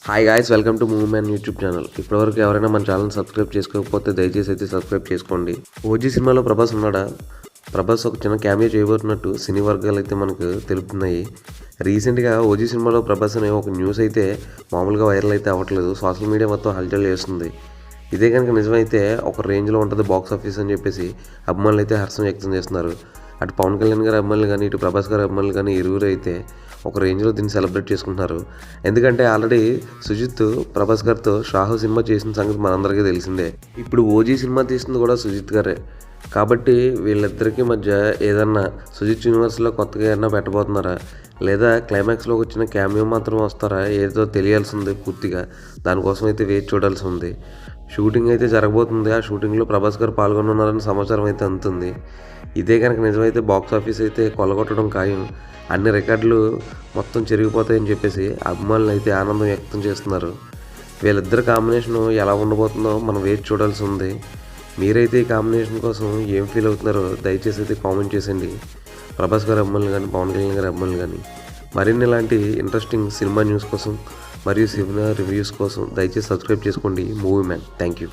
Hi guys, welcome to movie man YouTube channel. ఇప్పటివరకు ఎవరైనా మన ఛానల్ సబ్స్క్రైబ్ చేసుకోకపోతే దయచేసి అయితే సబ్స్క్రైబ్ చేసుకోండి. ఓజీ సినిమాలో ప్రభాస్ ఉన్నాడా? ప్రభాస్ ఒక చిన్న క్యామియో చేయబోతున్నట్టు సినీ వర్గాలు అయితే మనకు తెలుపుతున్నాయి. రీసెంట్గా ఓజీ సినిమాలో ప్రభాస్ అనే ఒక న్యూస్ అయితే మామూలుగా వైరల్ అయితే అవ్వట్లేదు. సోషల్ మీడియా మొత్తం హల్చల్ చేస్తుంది. ఇదే కనుక నిజమైతే ఒక రేంజ్లో ఉంటుంది బాక్స్ ఆఫీస్ అని చెప్పేసి అభిమానులు అయితే హర్షం వ్యక్తం చేస్తున్నారు. అటు పవన్ కళ్యాణ్ గారి అభిమానులు కానీ ఇటు ప్రభాస్ గారి అభిమానులు కానీ ఇరువురు అయితే ఒక రేంజ్లో దీన్ని సెలబ్రేట్ చేసుకుంటున్నారు. ఎందుకంటే ఆల్రెడీ సుజిత్ ప్రభాస్ గారితో షాహు సినిమా చేసిన సంగతి మనందరికీ తెలిసిందే. ఇప్పుడు ఓజీ సినిమా తీసింది కూడా సుజిత్ గారే. కాబట్టి వీళ్ళిద్దరికీ మధ్య ఏదన్నా సుజిత్ యూనివర్స్లో కొత్తగా ఏదన్నా పెట్టబోతున్నారా, లేదా క్లైమాక్స్లో వచ్చిన క్యామియో మాత్రం వస్తారా, ఏదో తెలియాల్సి ఉంది పూర్తిగా. దానికోసం అయితే వేచి చూడాల్సి ఉంది. షూటింగ్ అయితే జరగబోతుంది. ఆ షూటింగ్లో ప్రభాస్ గారు పాల్గొనున్నారని సమాచారం అయితే అందుతుంది. ఇదే కనుక నిజమైతే బాక్స్ ఆఫీస్ అయితే కొల్లగొట్టడం ఖాయం. అన్ని రికార్డులు మొత్తం చెరిగిపోతాయని చెప్పేసి అభిమానులు అయితే ఆనందం వ్యక్తం చేస్తున్నారు. వీళ్ళిద్దరు కాంబినేషన్ ఎలా ఉండబోతుందో మనం వేచి చూడాల్సి ఉంది. మీరైతే ఈ కాంబినేషన్ కోసం ఏం ఫీల్ అవుతున్నారో దయచేసి అయితే కామెంట్ చేయండి. ప్రభాస్ గారి అభిమానులు కానీ పవన్ కళ్యాణ్ గారి అభిమానులు కానీ మరిన్ని ఇలాంటి ఇంట్రెస్టింగ్ సినిమా న్యూస్ కోసం మరియు సినిమా రివ్యూస్ కోసం దయచేసి సబ్స్క్రైబ్ చేసుకోండి మూవీ మ్యాన్. Thank you.